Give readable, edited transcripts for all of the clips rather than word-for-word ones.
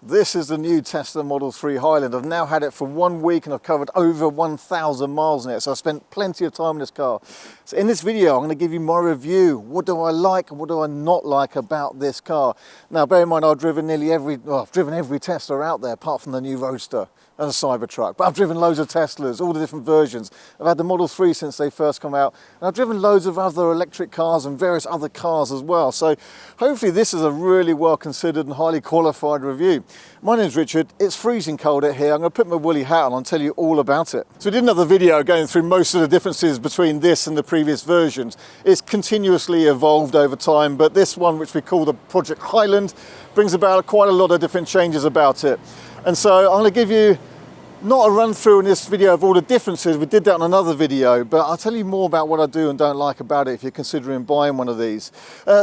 This is the new Tesla Model 3 Highland. I've now had it for 1 week and I've covered over 1,000 miles in it, so I spent plenty of time in this car. So in this video I'm going to give you my review. What do I like and what do I not like about this car? Now bear in mind I've driven I've driven every Tesla out there apart from the new Roadster and a Cybertruck, but I've driven loads of Teslas, all the different versions. I've had the Model 3 since they first come out, and I've driven loads of other electric cars and various other cars as well. So hopefully this is a really well considered and highly qualified review. My name's Richard, it's freezing cold out here. I'm going to put my woolly hat on and tell you all about it. So we did another video going through most of the differences between this and the previous versions. It's continuously evolved over time, but this one, which we call the Project Highland, brings about quite a lot of different changes about it. And so I'm going to give you not a run through in this video of all the differences, we did that in another video, but I'll tell you more about what I do and don't like about it if you're considering buying one of these.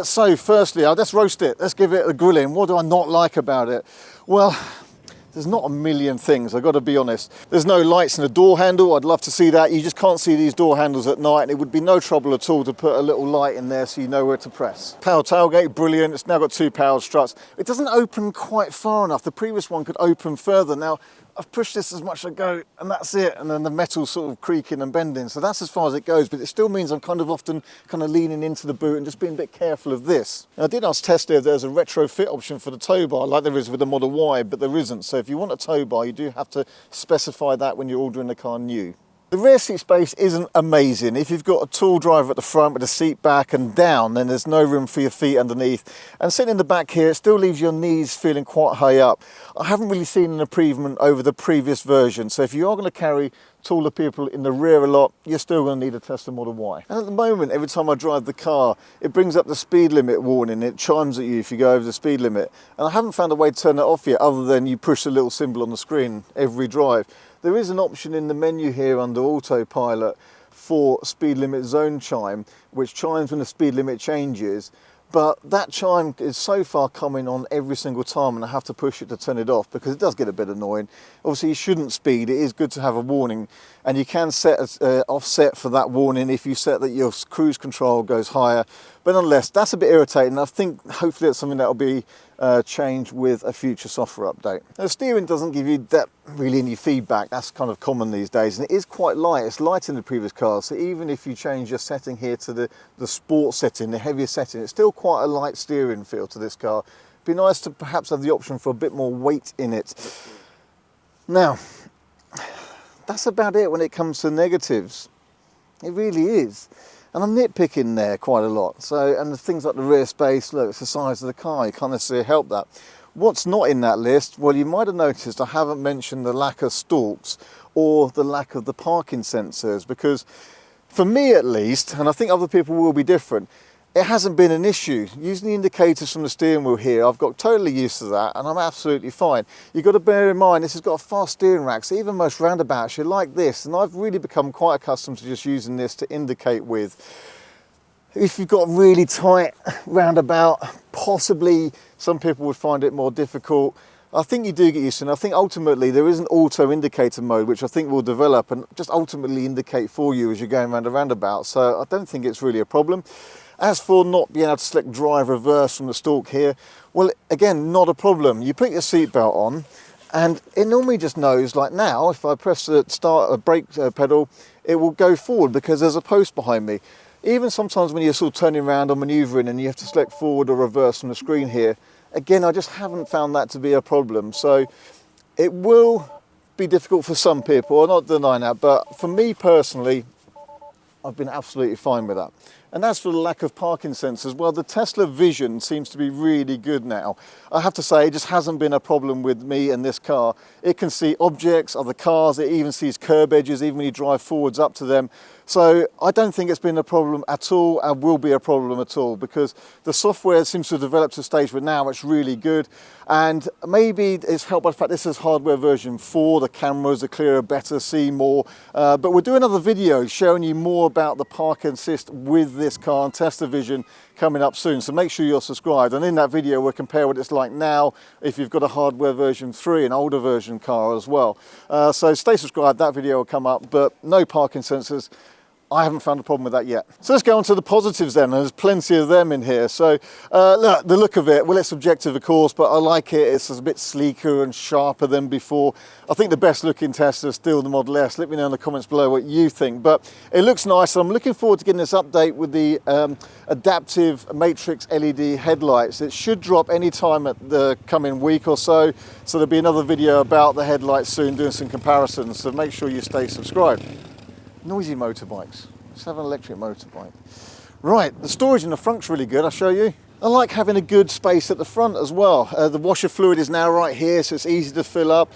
So firstly, let's roast it, let's give it a grilling. What do I not like about it? Well, there's not a million things, I've got to be honest. There's no lights in the door handle, I'd love to see that. You just can't see these door handles at night, and it would be no trouble at all to put a little light in there so you know where to press. Power tailgate, brilliant. It's now got 2 power struts. It doesn't open quite far enough. The previous one could open further. Now, I've pushed this as much as I go, and that's it. And then the metal's sort of creaking and bending. So that's as far as it goes, but it still means I'm often leaning into the boot and just being a bit careful of this. Now, I did ask Tesla if there's a retrofit option for the tow bar, like there is with the Model Y, but there isn't. So if you want a tow bar, you do have to specify that when you're ordering the car new. The rear seat space isn't amazing. If you've got a tall driver at the front with the seat back and down, then there's no room for your feet underneath. And sitting in the back here, it still leaves your knees feeling quite high up. I haven't really seen an improvement over the previous version. So if you are going to carry taller people in the rear a lot, you're still going to need a Tesla Model Y. And at the moment, every time I drive the car, it brings up the speed limit warning. It chimes at you if you go over the speed limit. And I haven't found a way to turn it off yet, other than you push the little symbol on the screen every drive. There is an option in the menu here under autopilot for speed limit zone chime, which chimes when the speed limit changes. But that chime is so far coming on every single time, and I have to push it to turn it off because it does get a bit annoying. Obviously, you shouldn't speed. It is good to have a warning, and you can set an offset for that warning if you set that your cruise control goes higher. But nonetheless, that's a bit irritating. I think hopefully it's something that will be changed with a future software update. Now, the steering doesn't give you that really any feedback. That's kind of common these days, and it is quite light. It's lighter than the previous cars, so even if you change your setting here to the sport setting, the heavier setting, it's still quite a light steering feel to this car. It'd be nice to perhaps have the option for a bit more weight in it. Now, that's about it when it comes to negatives. It really is. And I'm nitpicking there quite a lot. So, and the things like the rear space, look, it's the size of the car, you can't necessarily help that. What's not in that list? Well, you might have noticed I haven't mentioned the lack of stalks or the lack of the parking sensors, because for me at least, and I think other people will be different, it hasn't been an issue. Using the indicators from the steering wheel here, I've got totally used to that and I'm absolutely fine. You've got to bear in mind, this has got a fast steering rack, so even most roundabouts, you're like this, and I've really become quite accustomed to just using this to indicate with. If you've got a really tight roundabout, possibly some people would find it more difficult. I think you do get used to it, and I think ultimately there is an auto indicator mode which I think will develop and just ultimately indicate for you as you're going around a roundabout, so I don't think it's really a problem. As for not being able to select drive reverse from the stalk here, well, again, not a problem. You put your seatbelt on and it normally just knows, like now, if I press the brake pedal, it will go forward because there's a post behind me. Even sometimes when you're sort of turning around or manoeuvring and you have to select forward or reverse from the screen here, again, I just haven't found that to be a problem. So it will be difficult for some people, I'm not denying that, but for me personally, I've been absolutely fine with that. And as for the lack of parking sensors, well, the Tesla Vision seems to be really good now. I have to say, it just hasn't been a problem with me and this car. It can see objects, other cars, it even sees curb edges, even when you drive forwards up to them. So I don't think it's been a problem at all and will be a problem at all, because the software seems to have developed to a stage where now it's really good. And maybe it's helped by the fact this is hardware version 4, the cameras are clearer, better, see more. But we'll do another video showing you more about the park assist with this car and Tesla Vision coming up soon. So make sure you're subscribed. And in that video, we'll compare what it's like now if you've got a hardware version 3, an older version car as well. So stay subscribed, that video will come up, but no parking sensors. I haven't found a problem with that yet. So let's go on to the positives then. There's plenty of them in here. So look, the look of it, well, it's subjective of course, but I like it. It's a bit sleeker and sharper than before. I think the best looking Tesla is still the Model S. Let me know in the comments below what you think, but it looks nice. I'm looking forward to getting this update with the adaptive matrix LED headlights. It should drop any time at the coming week or so. So there'll be another video about the headlights soon, doing some comparisons. So make sure you stay subscribed. Noisy motorbikes. Let's have an electric motorbike. Right, the storage in the front's really good, I'll show you. I like having a good space at the front as well. The washer fluid is now right here, so it's easy to fill up.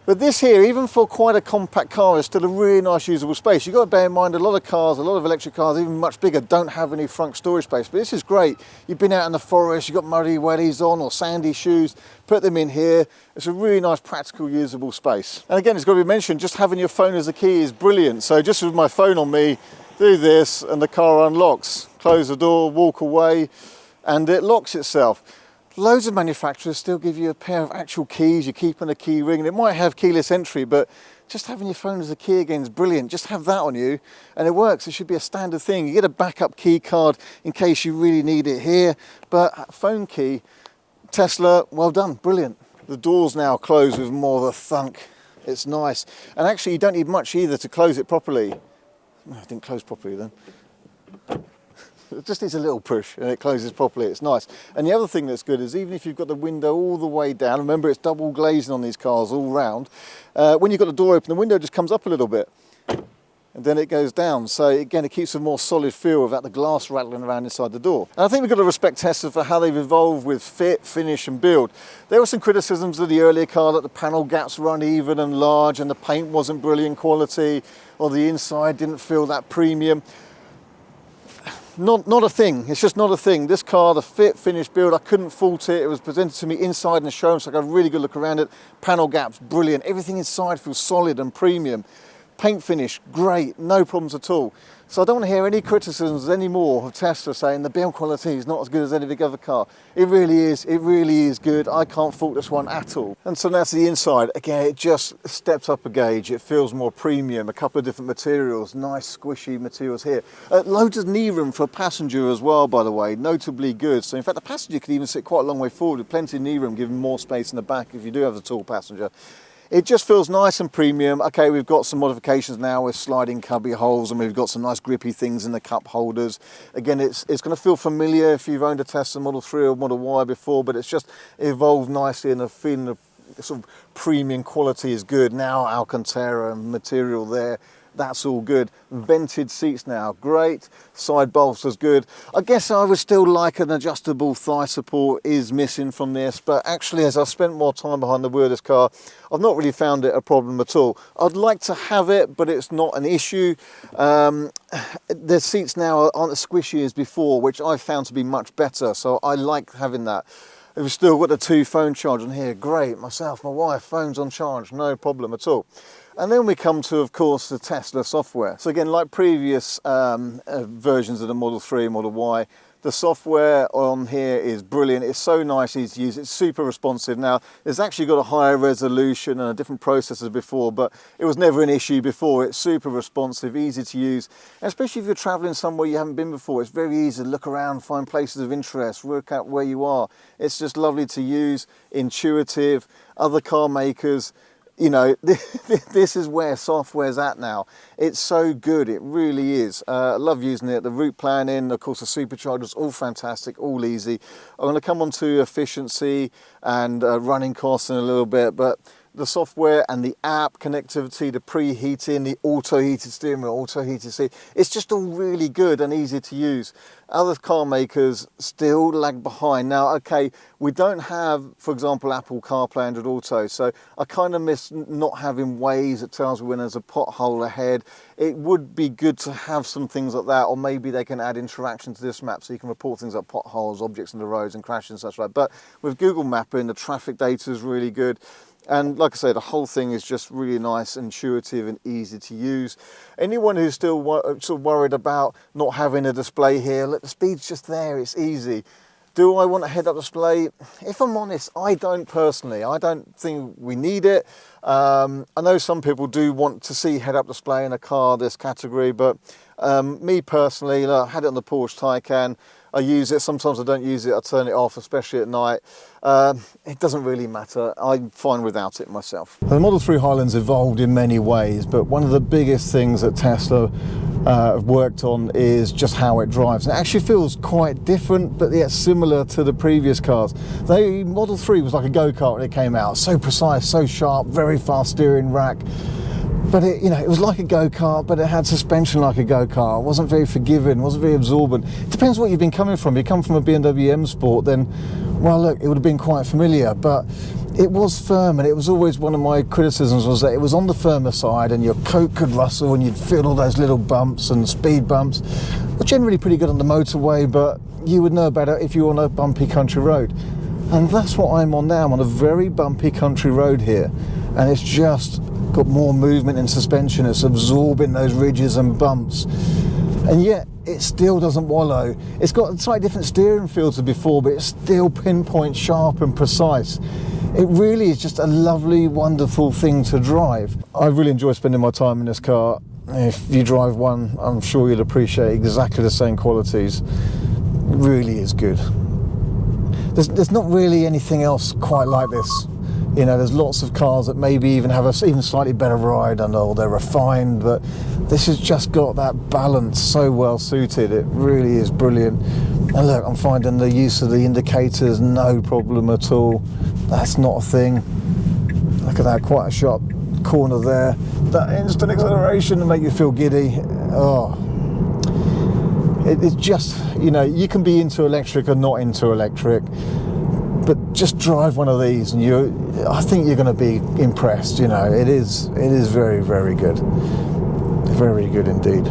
But this here, even for quite a compact car, is still a really nice usable space. You've got to bear in mind a lot of cars, a lot of electric cars, even much bigger, don't have any front storage space. But this is great. You've been out in the forest, you've got muddy wellies on or sandy shoes, put them in here. It's a really nice, practical, usable space. And again, it's got to be mentioned, just having your phone as a key is brilliant. So just with my phone on me, do this and the car unlocks. Close the door, walk away, and it locks itself. Loads of manufacturers still give you a pair of actual keys. You keep on a key ring, and it might have keyless entry, but just having your phone as a key again is brilliant. Just have that on you and it works. It should be a standard thing. You get a backup key card in case you really need it here, but phone key, Tesla, well done, brilliant. The doors now close with more of a thunk. It's nice. And actually you don't need much either to close it properly. No, it didn't close properly then. It just needs a little push and it closes properly. It's nice. And the other thing that's good is even if you've got the window all the way down, remember it's double glazing on these cars all round, when you've got the door open, the window just comes up a little bit and then it goes down. So again, it keeps a more solid feel without the glass rattling around inside the door. And I think we've got to respect Tesla for how they've evolved with fit, finish and build. There were some criticisms of the earlier car that the panel gaps were uneven and large and the paint wasn't brilliant quality or the inside didn't feel that premium. Not a thing, it's just not a thing. This car, the fit, finish, build, I couldn't fault it. It was presented to me inside in the showroom, so I got a really good look around it. Panel gaps, brilliant. Everything inside feels solid and premium. Paint finish, great, no problems at all. So I don't want to hear any criticisms anymore of Tesla saying the build quality is not as good as any other car. It really is good. I can't fault this one at all. And so that's the inside. Again, it just steps up a gauge. It feels more premium, a couple of different materials, nice squishy materials here. Loads of knee room for a passenger as well, by the way, notably good. So in fact, the passenger could even sit quite a long way forward with plenty of knee room, giving more space in the back if you do have a tall passenger. It just feels nice and premium. Okay, we've got some modifications now with sliding cubby holes and we've got some nice grippy things in the cup holders. Again, it's going to feel familiar if you've owned a Tesla Model 3 or Model Y before, but it's just evolved nicely and the feeling of sort of premium quality is good. Now Alcantara material there. That's all good. Vented seats now, great. Side bolsters good. I guess I would still like an adjustable thigh support is missing from this, but actually as I've spent more time behind the wheel of this car, I've not really found it a problem at all. I'd like to have it, but it's not an issue. The seats now aren't as squishy as before, which I found to be much better, so I like having that. We've still got the 2 phone charge on here, great. Myself, my wife, phones on charge, no problem at all. And then we come to, of course, the Tesla software. So again, like previous versions of the Model 3, Model Y, the software on here is brilliant. It's so nice, easy to use. It's super responsive. Now, it's actually got a higher resolution and a different processor before, but it was never an issue before. It's super responsive, easy to use. And especially if you're traveling somewhere you haven't been before, it's very easy to look around, find places of interest, work out where you are. It's just lovely to use, intuitive. Other car makers, you know, this is where software's at now. It's so good, it really is. I love using it. The route planning, of course, the superchargers, all fantastic, all easy. I'm going to come on to efficiency and running costs in a little bit, but the software and the app connectivity, the preheating, the auto-heated steering wheel, auto-heated seat, it's just all really good and easy to use. Other car makers still lag behind. Now, okay, we don't have, for example, Apple CarPlay Android Auto, so I kind of miss not having Waze that tells me when there's a pothole ahead. It would be good to have some things like that, or maybe they can add interaction to this map so you can report things like potholes, objects on the roads and crashes and such like. But with Google Mapping, the traffic data is really good. And like I say, the whole thing is just really nice, intuitive and easy to use. Anyone who's still sort of worried about not having a display here, look, the speed's just there, it's easy. Do I want a head-up display? If I'm honest, I don't personally. I don't think we need it. I know some people do want to see head-up display in a car this category, but me personally, I had it on the Porsche Taycan. I use it. Sometimes I don't use it. I turn it off, especially at night. It doesn't really matter. I'm fine without it myself. The Model 3 Highland's evolved in many ways, but one of the biggest things that Tesla have worked on is just how it drives. And it actually feels quite different, but yet similar to the previous cars. The Model 3 was like a go-kart when it came out. So precise, so sharp, very fast steering rack. But it, it was like a go-kart, but it had suspension like a go-kart. It wasn't very forgiving, wasn't very absorbent. It depends what you've been coming from. You come from a BMW M Sport, then, well, look, it would have been quite familiar, but it was firm, and it was always one of my criticisms was that it was on the firmer side, and your coat could rustle, and you'd feel all those little bumps and speed bumps. Were generally pretty good on the motorway, but you would know better if you were on a bumpy country road. And that's what I'm on now. I'm on a very bumpy country road here, and it's just got more movement in suspension. It's absorbing those ridges and bumps, and yet it still doesn't wallow. It's got a slightly different steering feel to before, but it's still pinpoint sharp and precise. It really is just a lovely, wonderful thing to drive. I really enjoy spending my time in this car. If you drive one, I'm sure you'll appreciate exactly the same qualities. It really is good. There's not really anything else quite like this. There's lots of cars that maybe even have a even slightly better ride, or they're refined, but this has just got that balance so well suited. It really is brilliant. And look, I'm finding the use of the indicators no problem at all. That's not a thing. Look at that, quite a sharp corner there. That instant acceleration to make you feel giddy. Oh, it's just, you can be into electric or not into electric, but just drive one of these and I think you're going to be impressed. It is very, very good. Very good indeed.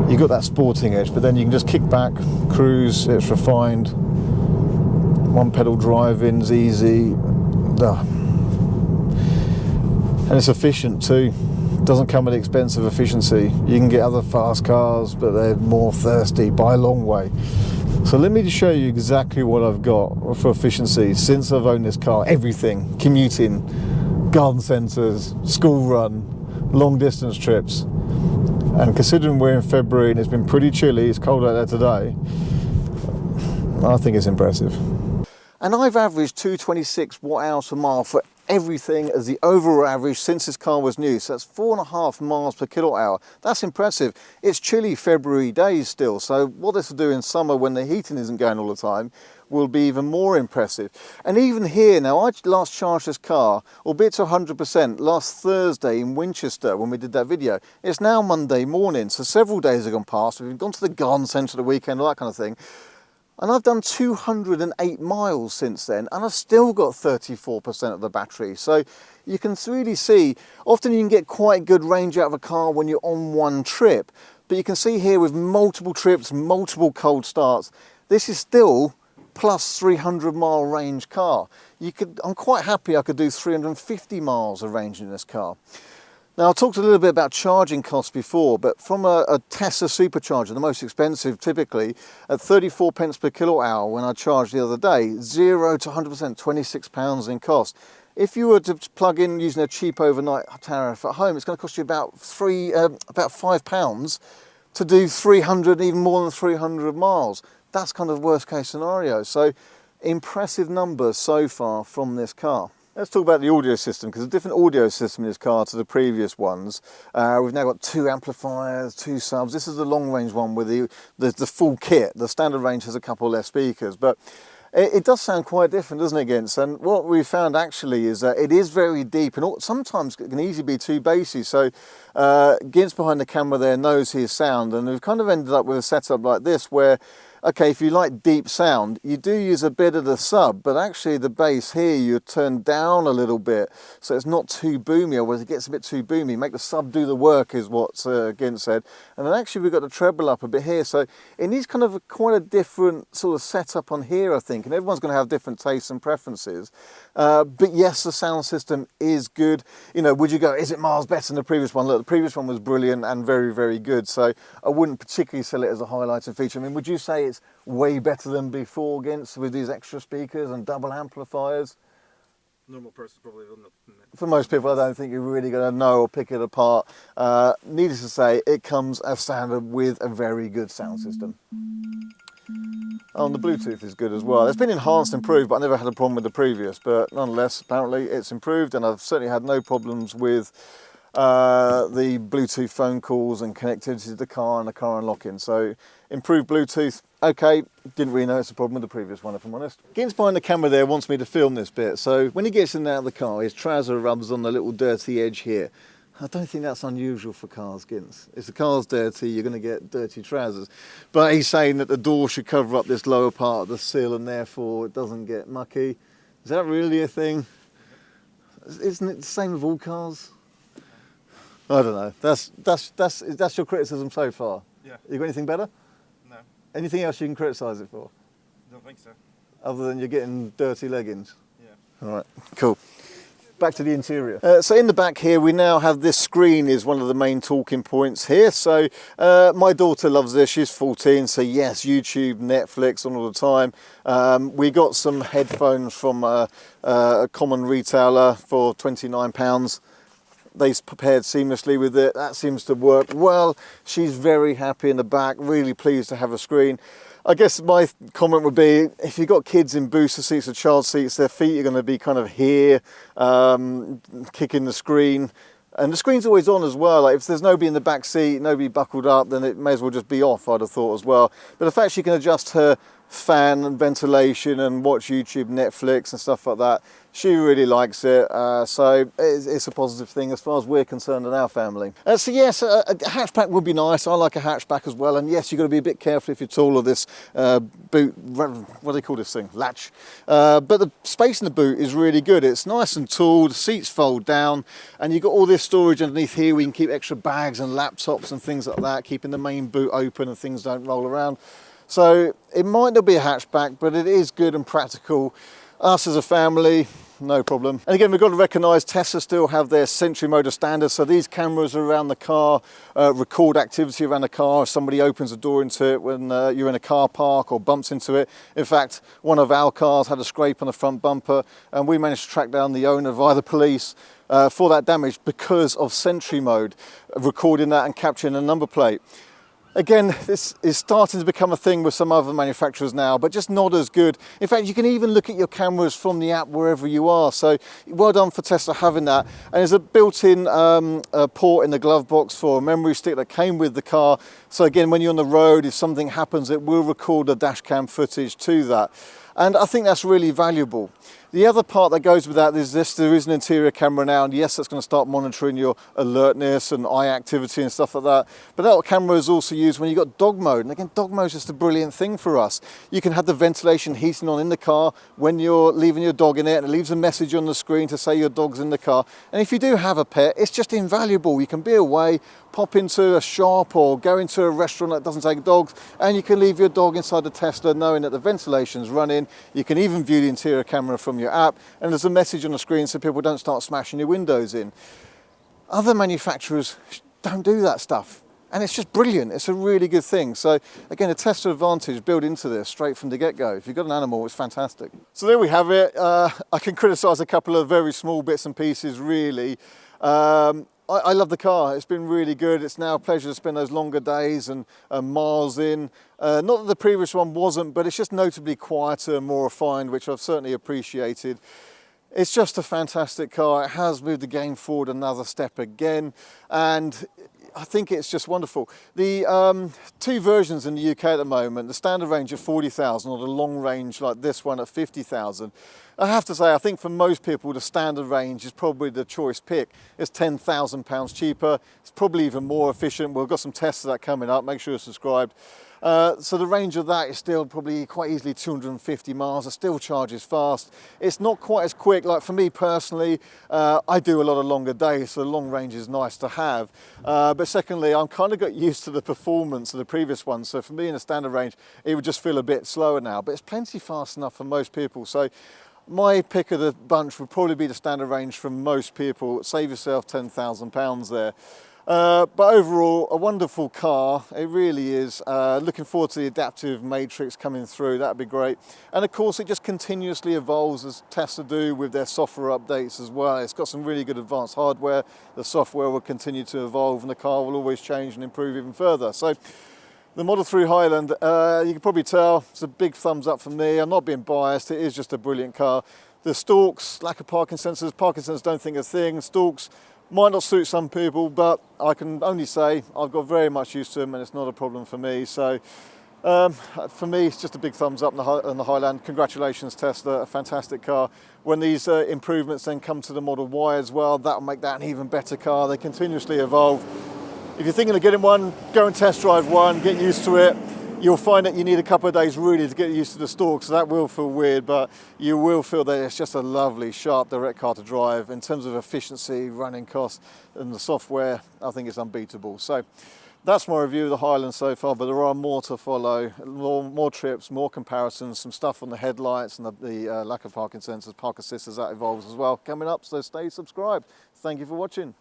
You've got that sporting edge, but then you can just kick back, cruise. It's refined. One pedal driving's easy. And it's efficient too. Doesn't come at the expense of efficiency. You can get other fast cars, but they're more thirsty by a long way. So let me just show you exactly what I've got for efficiency since I've owned this car. Everything: commuting, garden centres, school run, long distance trips. And considering we're in February and it's been pretty chilly, it's cold out there today, I think it's impressive. And I've averaged 226 watt-hours per mile for everything as the overall average since this car was new. So that's 4.5 miles per kilowatt hour. That's impressive. It's chilly February days still, so what this will do in summer when the heating isn't going all the time will be even more impressive. And even here now, I last charged this car, albeit to 100%, last Thursday in Winchester when we did that video. It's now Monday morning, so several days have gone past. We've gone to the garden centre the weekend, all that kind of thing. And I've done 208 miles since then, and I've still got 34% of the battery. So you can really see, often you can get quite good range out of a car when you're on one trip. But you can see here with multiple trips, multiple cold starts, this is still plus 300 mile range car. I'm quite happy I could do 350 miles of range in this car. Now, I talked a little bit about charging costs before, but from a Tesla supercharger, the most expensive typically, at 34 pence per kilowatt hour when I charged the other day, 0 to 100%, £26 in cost. If you were to plug in using a cheap overnight tariff at home, it's going to cost you about £5 to do 300, even more than 300 miles. That's kind of worst case scenario. So impressive numbers so far from this car. Let's talk about the audio system, because a different audio system in this car to the previous ones. We've now got 2 amplifiers, 2 subs. This is the long range one with the full kit. The standard range has a couple less speakers, but it does sound quite different, doesn't it, Gints? And what we found actually is that it is very deep, and sometimes it can easily be too bassy. So Gints behind the camera there knows his sound, and we've kind of ended up with a setup like this where, okay, if you like deep sound, you do use a bit of the sub, but actually the bass here you turn down a little bit so it's not too boomy, or when it gets a bit too boomy, make the sub do the work is what Gint said. And then actually we've got the treble up a bit here, so it needs kind of quite a different sort of setup on here, I think, and everyone's going to have different tastes and preferences. But yes, the sound system is good. Would you go, is it miles better than the previous one? Look, the previous one was brilliant and very, very good, so I wouldn't particularly sell it as a highlighted feature. I mean, would you say it's it's way better than before against with these extra speakers and double amplifiers? Normal person probably wouldn't. For most people, I don't think you're really going to know or pick it apart. Needless to say, it comes as standard with a very good sound system. Oh, and the Bluetooth is good as well. It's been enhanced and improved, but I never had a problem with the previous. But nonetheless, apparently it's improved, and I've certainly had no problems with the Bluetooth phone calls and connectivity to the car and the car unlocking. So improved Bluetooth, okay, didn't really notice a problem with the previous one, if I'm honest. Gint's behind the camera there wants me to film this bit, so when he gets in and out of the car, his trouser rubs on the little dirty edge here. I don't think that's unusual for cars, Gint's. If the car's dirty, you're going to get dirty trousers. But he's saying that the door should cover up this lower part of the sill and therefore it doesn't get mucky. Is that really a thing? Isn't it the same with all cars? I don't know. That's your criticism so far? Yeah. You got anything better? No. Anything else you can criticise it for? Don't think so. Other than you're getting dirty leggings? Yeah. All right, cool. Back to the interior. So in the back here, we now have this screen is one of the main talking points here. So my daughter loves this, she's 14, so yes, YouTube, Netflix on all the time. We got some headphones from a common retailer for £29. They paired seamlessly with it. That seems to work well. She's very happy in the back, really pleased to have a screen. I guess my comment would be, if you've got kids in booster seats or child seats, their feet are going to be kind of here, kicking the screen. And the screen's always on as well. Like if there's nobody in the back seat, nobody buckled up, then it may as well just be off, I'd have thought as well. But the fact she can adjust her fan and ventilation and watch YouTube, Netflix and stuff like that, she really likes it. So it's a positive thing as far as we're concerned in our family. So yes, a hatchback would be nice. I like a hatchback as well. And yes, you've got to be a bit careful if you're tall of this boot, what do they call this thing? Latch. But the space in the boot is really good. It's nice and tall, the seats fold down, and you've got all this storage underneath here. We can keep extra bags and laptops and things like that, keeping the main boot open and things don't roll around. So it might not be a hatchback, but it is good and practical. Us as a family, no problem. And again, we've got to recognise Tesla still have their Sentry mode as standard. So these cameras around the car record activity around the car. If somebody opens a door into it when you're in a car park or bumps into it. In fact, one of our cars had a scrape on the front bumper and we managed to track down the owner via the police for that damage because of Sentry mode, recording that and capturing a number plate. Again, this is starting to become a thing with some other manufacturers now, but just not as good. In fact, you can even look at your cameras from the app wherever you are. So well done for Tesla having that. And there's a built-in port in the glove box for a memory stick that came with the car. So again, when you're on the road, if something happens, it will record the dash cam footage to that. And I think that's really valuable. The other part that goes with that is this, there is an interior camera now, and yes, that's going to start monitoring your alertness and eye activity and stuff like that. But that camera is also used when you've got dog mode. And again, dog mode is just a brilliant thing for us. You can have the ventilation heating on in the car when you're leaving your dog in it, and it leaves a message on the screen to say your dog's in the car. And if you do have a pet, it's just invaluable. You can be away, pop into a shop or go into a restaurant that doesn't take dogs, and you can leave your dog inside the Tesla knowing that the ventilation's running. You can even view the interior camera from your app, and there's a message on the screen so people don't start smashing your windows in. Other manufacturers don't do that stuff, and it's just brilliant. It's a really good thing. So again, a Tesla advantage built into this straight from the get-go. If you've got an animal, it's fantastic. So there we have it. I can criticise a couple of very small bits and pieces, really. I love the car. It's been really good. It's now a pleasure to spend those longer days and miles in. Not that the previous one wasn't, but it's just notably quieter and more refined, which I've certainly appreciated. It's just a fantastic car. It has moved the game forward another step again, and I think it's just wonderful. The two versions in the UK at the moment, the standard range at 40,000 or the long range like this one at 50,000. I have to say, I think for most people, the standard range is probably the choice pick. It's £10,000 cheaper. It's probably even more efficient. We've got some tests of that coming up. Make sure you're subscribed. So the range of that is still probably quite easily 250 miles. It still charges fast. It's not quite as quick. Like for me personally, I do a lot of longer days, so the long range is nice to have. But secondly, I'm kind of got used to the performance of the previous one. So for me in the standard range, it would just feel a bit slower now, but it's plenty fast enough for most people. So my pick of the bunch would probably be the standard range from most people. Save yourself £10,000 there. But overall, a wonderful car. It really is. Looking forward to the adaptive matrix coming through. That'd be great. And of course, it just continuously evolves, as Tesla do with their software updates as well. It's got some really good advanced hardware. The software will continue to evolve, and the car will always change and improve even further. So the Model 3 Highland, you can probably tell, it's a big thumbs up from me. I'm not being biased. It is just a brilliant car. The stalks, lack of parking sensors. Parkinson's don't think a thing. Stalks might not suit some people, but I can only say I've got very much used to them, and it's not a problem for me. So for me, it's just a big thumbs up on the Highland. Congratulations, Tesla, a fantastic car. When these improvements then come to the Model Y as well, that'll make that an even better car. They continuously evolve. If you're thinking of getting one, go and test drive one, get used to it. You'll find that you need a couple of days really to get used to the stalks, so that will feel weird, but you will feel that it's just a lovely, sharp, direct car to drive. In terms of efficiency, running costs, and the software, I think it's unbeatable. So that's my review of the Highland so far, but there are more to follow, more trips, more comparisons, some stuff on the headlights and the lack of parking sensors, park assist as that evolves as well, coming up, so stay subscribed. Thank you for watching.